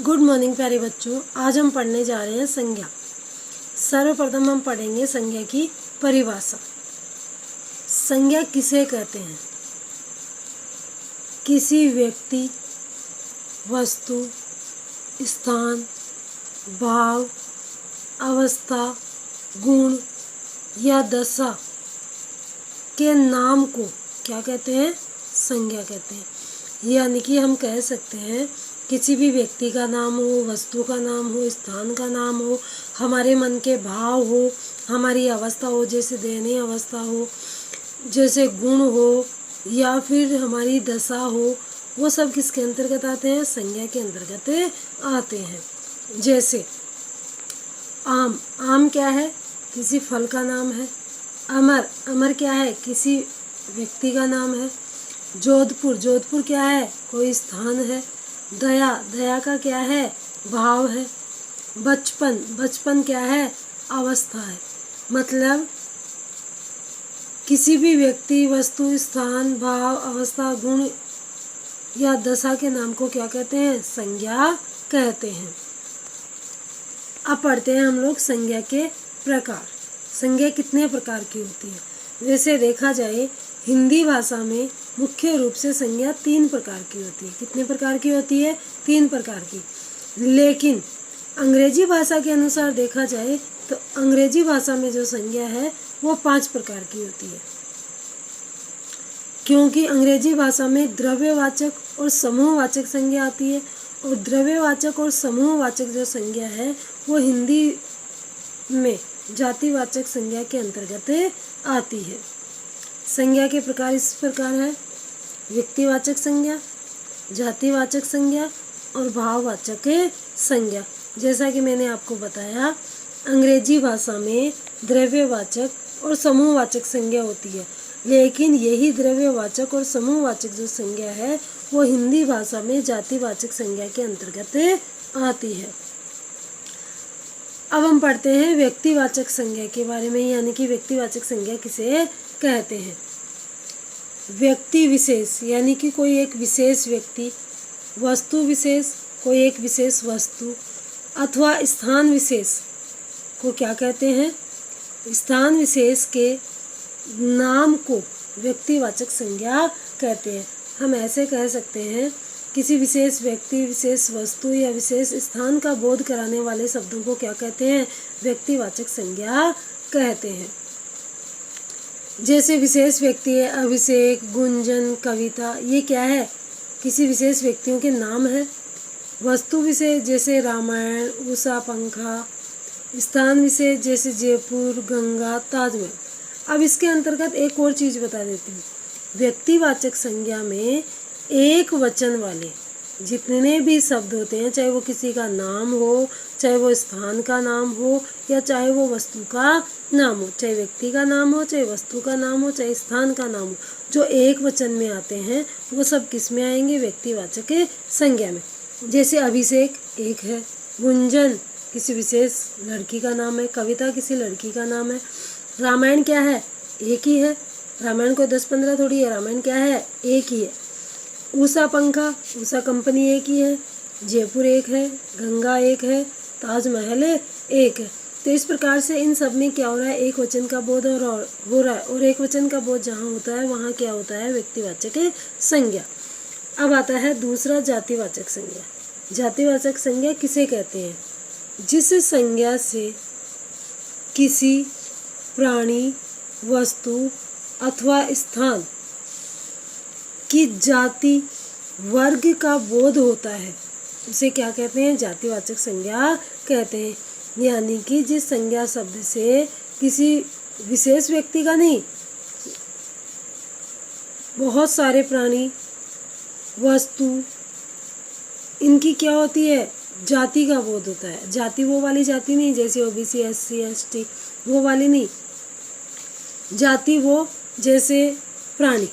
Good morning प्यारे बच्चों। आज हम पढ़ने जा रहे हैं संज्ञा। सर्वप्रथम हम पढ़ेंगे संज्ञा की परिभाषा। संज्ञा किसे कहते हैं? किसी व्यक्ति, वस्तु, स्थान, भाव, अवस्था, गुण या दशा के नाम को क्या कहते हैं? संज्ञा कहते हैं। यानी कि हम कह सकते हैं किसी भी व्यक्ति का नाम हो, वस्तु का नाम हो, स्थान का नाम हो, हमारे मन के भाव हो, हमारी अवस्था हो, जैसे दयनीय अवस्था हो, जैसे गुण हो, या फिर हमारी दशा हो, वो सब किसके अंतर्गत आते हैं? संज्ञा के अंतर्गत आते हैं। जैसे आम, आम क्या है? किसी फल का नाम है। अमर, अमर क्या है? किसी व्यक्ति का नाम है। जोधपुर, जोधपुर क्या है? कोई स्थान है। दया, दया का क्या है? भाव है। बचपन, बचपन क्या है? अवस्था है। मतलब किसी भी व्यक्ति, वस्तु, स्थान, भाव, अवस्था, गुण या दशा के नाम को क्या कहते हैं? संज्ञा कहते हैं। अब पढ़ते हैं हम लोग संज्ञा के प्रकार। संज्ञा कितने प्रकार की होती है? वैसे देखा जाए हिंदी भाषा में मुख्य रूप से संज्ञा 3 प्रकार की होती है। कितने प्रकार की होती है? 3 प्रकार की। लेकिन अंग्रेजी भाषा के अनुसार देखा जाए तो अंग्रेजी भाषा में जो संज्ञा है वो 5 प्रकार की होती है, क्योंकि अंग्रेजी भाषा में द्रव्यवाचक और समूहवाचक संज्ञा आती है, और द्रव्यवाचक और समूहवाचक जो संज्ञा है वो हिंदी में जातिवाचक संज्ञा के अंतर्गत आती है। संज्ञा के प्रकार इस प्रकार है: व्यक्तिवाचक संज्ञा, जातिवाचक संज्ञा और भाववाचक संज्ञा। जैसा कि मैंने आपको बताया, अंग्रेजी भाषा में द्रव्यवाचक और समूहवाचक संज्ञा होती है, लेकिन यही द्रव्यवाचक और समूहवाचक जो संज्ञा है वो हिंदी भाषा में जातिवाचक संज्ञा के अंतर्गत आती है। अब हम पढ़ते हैं व्यक्तिवाचक संज्ञा के बारे में, यानी कि व्यक्तिवाचक संज्ञा किसे कहते हैं? व्यक्ति विशेष, यानी कि कोई एक विशेष व्यक्ति, वस्तु विशेष, कोई एक विशेष वस्तु, अथवा स्थान विशेष को क्या कहते हैं? स्थान विशेष के नाम को व्यक्तिवाचक संज्ञा कहते हैं। हम ऐसे कह सकते हैं किसी विशेष व्यक्ति, विशेष वस्तु या विशेष स्थान का बोध कराने वाले शब्दों को क्या कहते हैं? व्यक्तिवाचक संज्ञा कहते हैं। जैसे विशेष व्यक्ति है अभिषेक, गुंजन, कविता, ये क्या है? किसी विशेष व्यक्तियों के नाम है। वस्तु विशेष जैसे रामायण, उषा पंखा, स्थान विशेष जैसे जयपुर, गंगा, ताजमहल। अब इसके अंतर्गत एक और चीज़ बता देती हूँ। व्यक्तिवाचक संज्ञा में एक वचन वाले जितने भी शब्द होते हैं, चाहे वो किसी का नाम हो, चाहे वो स्थान का नाम हो, या चाहे वो वस्तु का नाम हो, चाहे व्यक्ति का नाम हो, चाहे वस्तु का नाम हो, चाहे स्थान का नाम हो, जो एक वचन में आते हैं वो सब किस में आएंगे? व्यक्तिवाचक संज्ञा में। जैसे अभिषेक एक है, गुंजन किसी विशेष लड़की का नाम है, कविता किसी लड़की का नाम है, रामायण क्या है? एक ही है। रामायण को 10-15 थोड़ी है, रामायण क्या है? एक ही है। उषा पंखा, उषा कंपनी एक ही है। जयपुर एक है, गंगा एक है, ताजमहल एक है। तो इस प्रकार से इन सब में क्या हो रहा है? एक वचन का बोध हो रहा है, और एक वचन का बोध जहाँ होता है वहाँ क्या होता है? व्यक्तिवाचक संज्ञा। अब आता है दूसरा, जातिवाचक संज्ञा। जातिवाचक संज्ञा किसे कहते हैं? जिस संज्ञा से किसी प्राणी, वस्तु अथवा स्थान की जाति, वर्ग का बोध होता है, उसे क्या कहते हैं? जातिवाचक संज्ञा कहते हैं। यानी कि जिस संज्ञा शब्द से किसी विशेष व्यक्ति का नहीं, बहुत सारे प्राणी, वस्तु, इनकी क्या होती है? जाति का बोध होता है। जाति वो वाली जाति नहीं जैसे ओबीसी, एससी, एसटी, वो वाली नहीं। जाति वो जैसे प्राणी।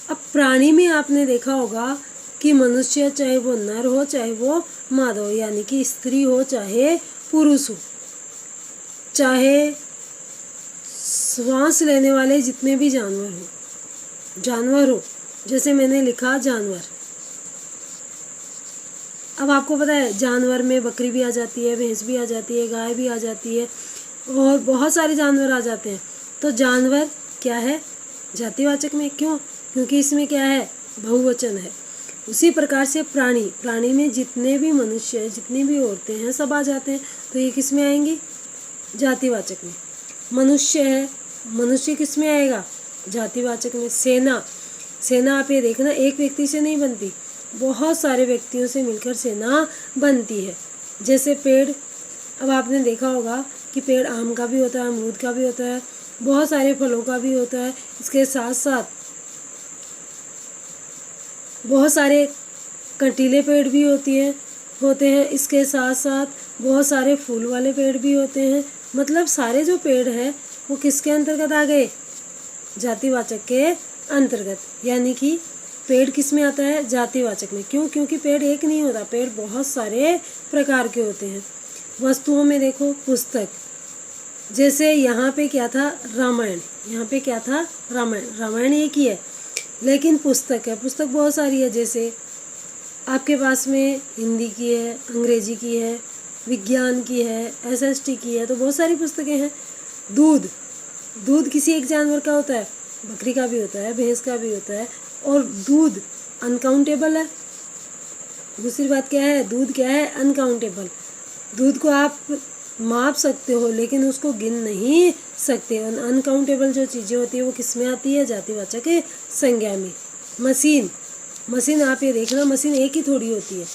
अब प्राणी में आपने देखा होगा कि मनुष्य, चाहे वो नर हो चाहे वो मादा हो, यानी कि स्त्री हो चाहे पुरुष हो, चाहे श्वास लेने वाले जितने भी जानवर हो, जैसे मैंने लिखा जानवर। अब आपको पता है जानवर में बकरी भी आ जाती है, भैंस भी आ जाती है, गाय भी आ जाती है और बहुत सारे जानवर आ जाते हैं। तो जानवर क्या है? जातिवाचक में। क्यों? क्योंकि इसमें क्या है? बहुवचन है। उसी प्रकार से प्राणी, प्राणी में जितने भी मनुष्य हैं, जितनी भी औरतें हैं, सब आ जाते हैं। तो ये किस में आएंगी? जातिवाचक में। मनुष्य है, मनुष्य किस में आएगा? जातिवाचक में। सेना, सेना आप ये देखना एक व्यक्ति से नहीं बनती, बहुत सारे व्यक्तियों से मिलकर सेना बनती है। जैसे पेड़, अब आपने देखा होगा कि पेड़ आम का भी होता है, अमरूद का भी होता है, बहुत सारे फलों का भी होता है। इसके साथ साथ बहुत सारे कंटीले पेड़ भी होते हैं। इसके साथ साथ बहुत सारे फूल वाले पेड़ भी होते हैं। मतलब सारे जो पेड़ है वो किसके अंतर्गत आ गए? जातिवाचक के अंतर्गत। यानी कि पेड़ किस में आता है? जातिवाचक में। क्यों? क्योंकि पेड़ एक नहीं होता, पेड़ बहुत सारे प्रकार के होते हैं। वस्तुओं में देखो, पुस्तक, जैसे यहाँ पे क्या था? रामायण। यहाँ पे क्या था? रामायण। रामायण एक ही है, लेकिन पुस्तक है, पुस्तक बहुत सारी है। जैसे आपके पास में हिंदी की है, अंग्रेजी की है, विज्ञान की है, एसएसटी की है, तो बहुत सारी पुस्तकें हैं। दूध, दूध किसी एक जानवर का होता है, बकरी का भी होता है, भैंस का भी होता है, और दूध अनकाउंटेबल है। दूसरी बात क्या है? दूध क्या है? अनकाउंटेबल। दूध को आप माप सकते हो लेकिन उसको गिन नहीं सकते। अनकाउंटेबल जो चीज़ें होती है वो किस में आती है? जातिवाचक संज्ञा में। मशीन, मशीन आप ये देखना, मशीन एक ही थोड़ी होती है,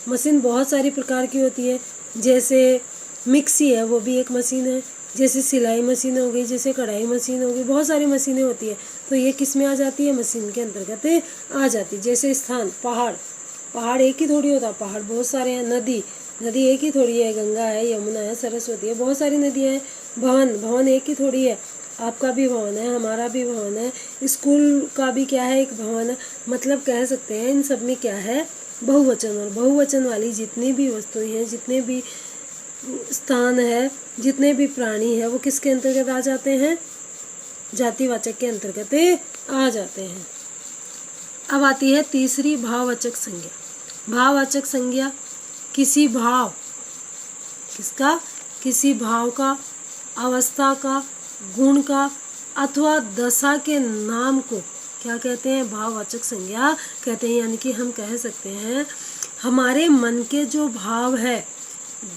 मशीन बहुत सारी प्रकार की होती है। जैसे मिक्सी है, वो भी एक मशीन है। जैसे सिलाई मशीन हो गई, जैसे कढ़ाई मशीन हो गई, बहुत सारी मशीनें होती है। तो ये किस में आ जाती है? मशीन के अंतर्गत आ जाती है। जैसे स्थान, पहाड़, पहाड़ एक ही थोड़ी होता, पहाड़ बहुत सारे हैं। नदी, नदी एक ही थोड़ी है, गंगा है, यमुना है, सरस्वती है, बहुत सारी नदियाँ हैं। भवन, भवन एक ही थोड़ी है, आपका भी भवन है, हमारा भी भवन है, स्कूल का भी क्या है? एक भवन है। मतलब कह सकते हैं इन सब में क्या है? बहुवचन। और बहुवचन वाली जितनी भी वस्तुएं हैं, जितने भी स्थान है, जितने भी प्राणी है, वो किसके अंतर्गत आ जाते हैं? जातिवाचक के अंतर्गत आ जाते हैं। अब आती है तीसरी भाववाचक संज्ञा। भाववाचक संज्ञा किसी भाव, किसका? किसी भाव का, अवस्था का, गुण का अथवा दशा के नाम को क्या कहते हैं? भाववाचक संज्ञा कहते हैं। यानी कि हम कह सकते हैं हमारे मन के जो भाव है,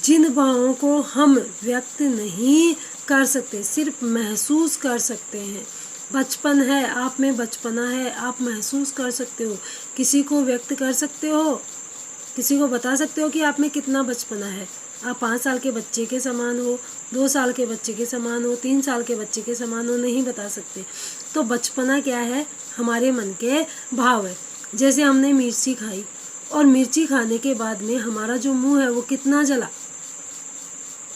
जिन भावों को हम व्यक्त नहीं कर सकते, सिर्फ महसूस कर सकते हैं। बचपन है, आप में बचपना है, आप महसूस कर सकते हो, किसी को व्यक्त कर सकते हो, किसी को बता सकते हो कि आप में कितना बचपना है। आप 5 साल के बच्चे के समान हो, 2 साल के बच्चे के समान हो, 3 साल के बच्चे के समान हो, नहीं बता सकते। तो बचपना क्या है? हमारे मन के भाव है। जैसे हमने मिर्ची खाई और मिर्ची खाने के बाद में हमारा जो मुंह है वो कितना जला,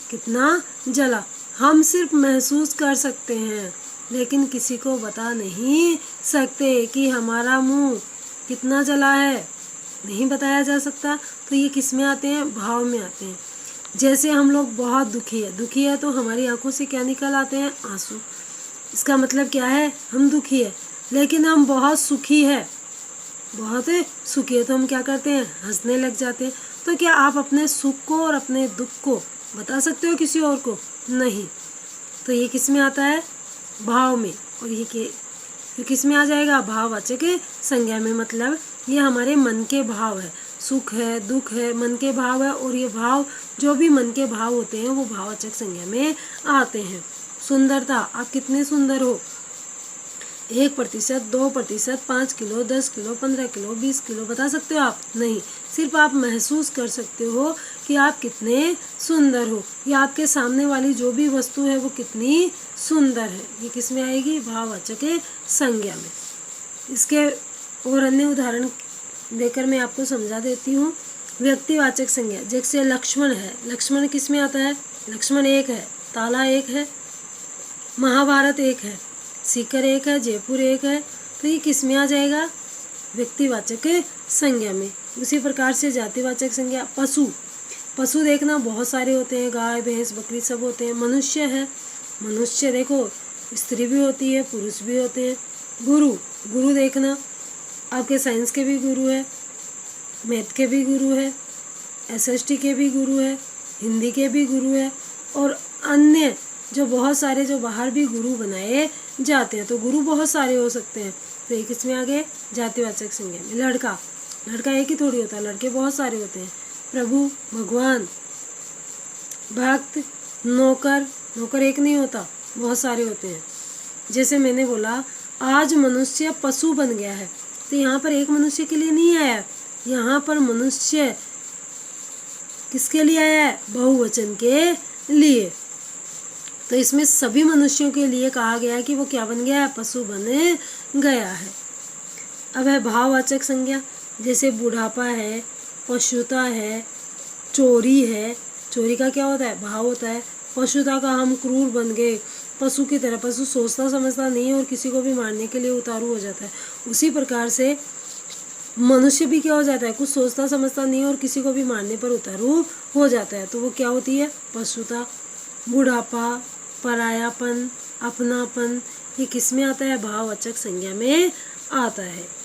कितना जला, हम सिर्फ महसूस कर सकते हैं, लेकिन किसी को बता नहीं सकते कि हमारा मुंह कितना जला है, नहीं बताया जा सकता। तो ये किस में आते हैं? भाव में आते हैं। जैसे हम लोग बहुत दुखी है तो हमारी आंखों से क्या निकल आते हैं? आंसू। इसका मतलब क्या है? हम दुखी है। लेकिन हम बहुत सुखी है, बहुत सुखी है तो हम क्या करते हैं? हंसने लग जाते हैं। तो क्या आप अपने सुख को और अपने दुख को बता सकते हो किसी और को? नहीं। तो ये किस में आता है? भाव में। और ये किस में आ जाएगा? भाववाचक संज्ञा में। मतलब ये हमारे मन के भाव है, सुख है, दुख है, मन के भाव है, और ये भाव जो भी मन के भाव होते हैं वो भाववाचक संज्ञा में आते हैं। सुंदरता, आप कितने सुंदर हो, 1%, 2%, 5 किलो, 10 किलो, 15 किलो, 20 किलो बता सकते हो आप? नहीं। सिर्फ आप महसूस कर सकते हो कि आप कितने सुंदर हो, या आपके सामने वाली जो भी वस्तु है वो कितनी सुंदर है। ये किस में आएगी? भाववाचक संज्ञा में। इसके और अन्य उदाहरण देकर मैं आपको समझा देती हूँ। व्यक्तिवाचक संज्ञा, जैसे लक्ष्मण है, लक्ष्मण किस में आता है? लक्ष्मण एक है, ताला एक है, महाभारत एक है, सीकर एक है, जयपुर एक है। तो ये किस में आ जाएगा? व्यक्तिवाचक संज्ञा में। उसी प्रकार से जातिवाचक संज्ञा, पशु, पशु देखना बहुत सारे होते हैं, गाय, भैंस, बकरी सब होते हैं। मनुष्य है, मनुष्य देखो स्त्री भी होती है, पुरुष भी होते हैं। गुरु, गुरु देखना आपके साइंस के भी गुरु है, मैथ के भी गुरु है, एसएसटी के भी गुरु है, हिंदी के भी गुरु है, और अन्य जो बहुत सारे जो बाहर भी गुरु बनाए जाते हैं। तो गुरु बहुत सारे हो सकते हैं। तो एक इसमें आगे जातिवाचक संज्ञा में लड़का, लड़का एक ही थोड़ी होता है, लड़के बहुत सारे होते हैं। प्रभु, भगवान, भक्त, नौकर, नौकर एक नहीं होता, बहुत सारे होते हैं। जैसे मैंने बोला आज मनुष्य पशु बन गया है, तो यहाँ पर एक मनुष्य के लिए नहीं आया, यहाँ पर मनुष्य किसके लिए आया है? बहुवचन के लिए। तो इसमें सभी मनुष्यों के लिए कहा गया है कि वो क्या बन गया है? पशु बन गया है। अब है भाववाचक संज्ञा, जैसे बुढ़ापा है, पशुता है, चोरी है। चोरी का क्या होता है? भाव होता है। पशुता का हम क्रूर बन गए, पशु की तरह। पशु सोचता समझता नहीं और किसी को भी मारने के लिए उतारू हो जाता है। उसी प्रकार से मनुष्य भी क्या हो जाता है? कुछ सोचता समझता नहीं और किसी को भी मारने पर उतारू हो जाता है। तो वो क्या होती है? पशुता। बुढ़ापा, परायापन, अपनापन, ये किस में आता है? भाववाचक संज्ञा में आता है।